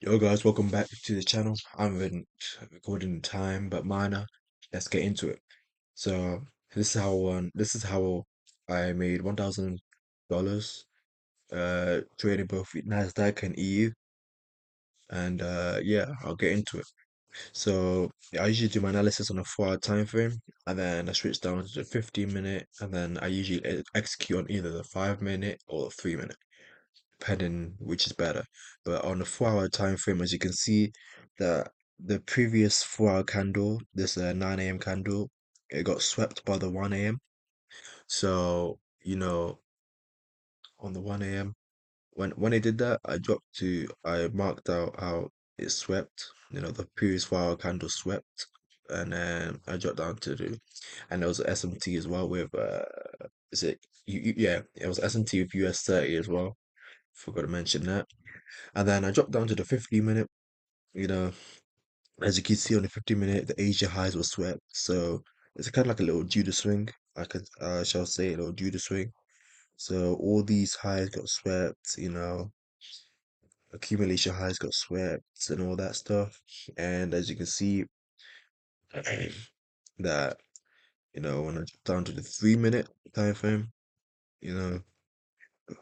Yo guys, welcome back to the channel. I haven't recorded in time, but minor. Let's get into it. So this is how I made $1,000 trading both Nasdaq and EU, and yeah, I'll get into it. So I usually do my analysis on a 4 hour time frame, and then I switch down to the 15 minute, and then I usually execute on either the 5 minute or the 3 minute, depending which is better. But on the 4 hour time frame, as you can see, the previous 4 hour candle, this 9 a.m. candle, it got swept by the 1 a.m. So, on the 1 a.m. When it did that, I marked out how it swept, the previous 4 hour candle swept, and then I dropped down to the, and there was a SMT as well with is it yeah, it was SMT with US 30 as well. Forgot to mention that. And then I dropped down to the 50 minute. You know, as you can see on the 50 minute, the Asia highs were swept. So it's kind of like a little Judas swing. I shall say, a little Judas swing. So all these highs got swept, accumulation highs got swept and all that stuff. And as you can see, that, when I dropped down to the 3 minute time frame, you know,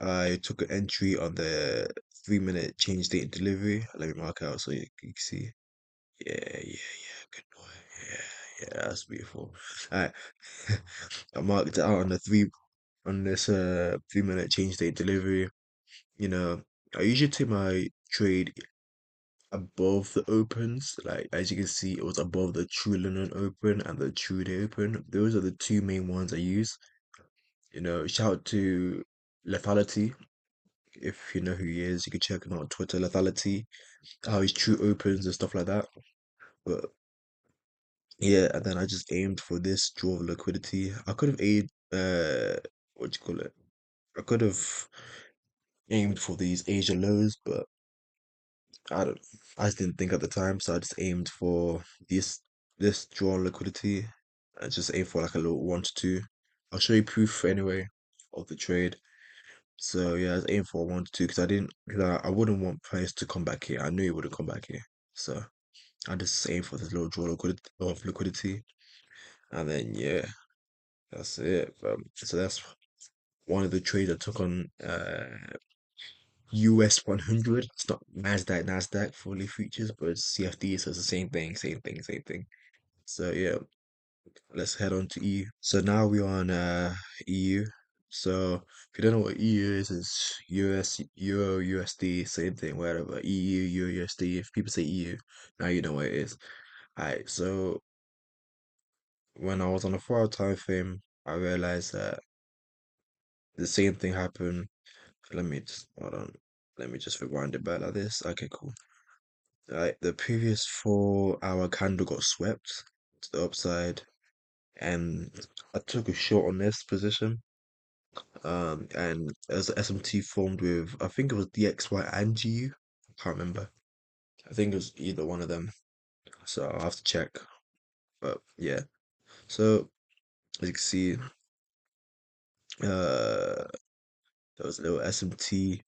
I took an entry on the 3 minute change date and delivery. Let me mark out so you can see. Yeah, yeah, yeah. Good boy. Yeah, yeah, that's beautiful. Alright. I marked it out on the three on this 3 minute change date delivery. You know, I usually take my trade above the opens. Like as you can see, it was above the True Linen open and the True Day open. Those are the two main ones I use. Shout out to Lethality. If you know who he is, you can check him out on Twitter, Lethality, how his true opens and stuff like that. But yeah, and then I just aimed for this draw of liquidity. I could have aimed, what do you call it? I could have aimed for these Asia lows, but I don't. I just didn't think at the time, so I just aimed for this draw liquidity. I just aimed for like a little 1 to 2. I'll show you proof anyway of the trade. So yeah, I was aiming for 1 to 2 because I wouldn't want price to come back here. I knew it wouldn't come back here, so I just aimed for this little draw liquidity, and then yeah. That's it. So that's one of the trades I took on US 100. It's not Nasdaq fully futures, but it's CFD, so it's the same thing, same thing, same thing. So yeah, let's head on to EU. So now we're on EU. So if you don't know what EU is, it's US, Euro, USD, same thing, whatever. EU, Euro, USD. If people say EU, now you know what it is. Alright, so when I was on a 4 hour time frame, I realized that the same thing happened. Let me just hold on. Let me just rewind it back like this. Okay, cool. Right, the previous 4 hour candle got swept to the upside, and I took a short on this position. And as SMT formed with, I think it was DXY and GU. I can't remember. I think it was either one of them. So I'll have to check. But yeah. So as you can see, there was a little SMT.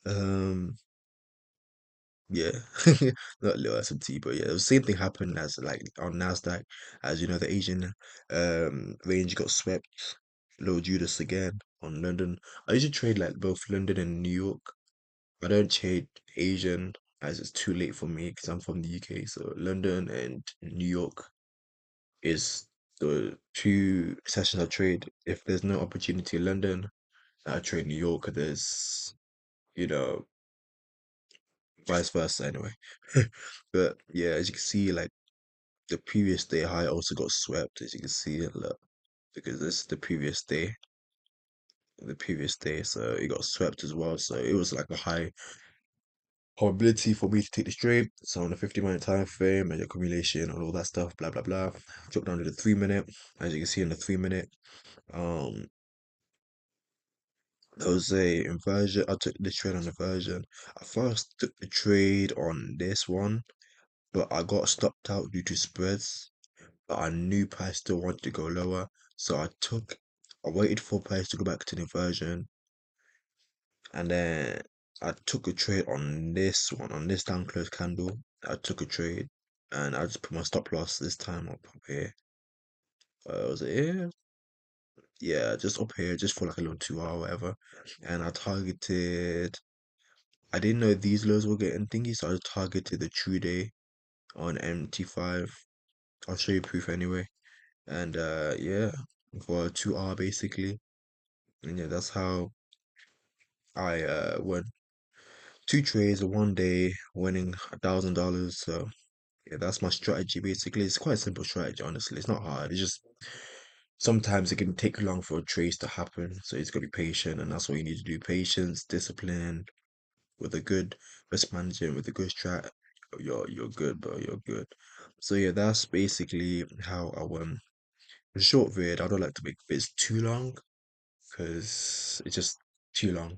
Um, Yeah, not little S&T, but yeah, the same thing happened as like on Nasdaq, as the Asian range got swept. Little Judas again on London. I usually trade like both London and New York. I don't trade Asian as it's too late for me because I'm from the UK. So London and New York is the two sessions I trade. If there's no opportunity in London, I trade New York. There's you know vice versa anyway. But yeah, as you can see, like the previous day high also got swept, as you can see, look, because this is the previous day, so it got swept as well. So it was like a high probability for me to take the trade. So on the 50-minute time frame and accumulation and all that stuff, blah blah blah. Drop down to the 3 minute, as you can see in the 3 minute. Um, there was a inversion. I took the trade on inversion. I first took the trade on this one, but I got stopped out due to spreads. But I knew price still wanted to go lower, so I waited for price to go back to the inversion, and then I took a trade on this one, on this down close candle. I took a trade and I just put my stop loss this time up here. Was it here? Yeah, just up here, just for like a little 2 hour, whatever. And I targeted. I didn't know these lows were getting thingy, so I targeted the true day on MT5. I'll show you proof anyway. And yeah, for a 2 hour basically. And yeah, that's how I won 2 trades in one day, winning $1,000. So yeah, that's my strategy basically. It's quite a simple strategy, honestly. It's not hard. It's just sometimes it can take long for a trade to happen. So it's gotta be patient, and that's what you need to do. Patience, discipline, with a good risk management, with a good strat, you're good, bro. You're good. So yeah, that's basically how I won. A short vid. I don't like to make vids too long because it's just too long.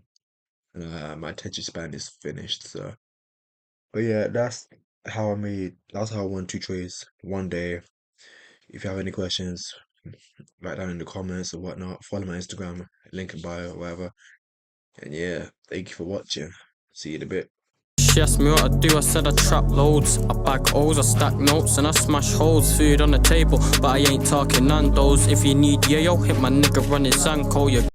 My attention span is finished. So, but yeah, that's how I won 2 trades one day. If you have any questions, write down in the comments or whatnot. Follow my Instagram, link in bio or whatever. And yeah, thank you for watching. See you in a bit. She asked me what I do, I said I trap loads. I bag O's, I stack notes, and I smash holes. Food on the table, but I ain't talking Nando's. If you need yayo, hit my nigga running Zanko.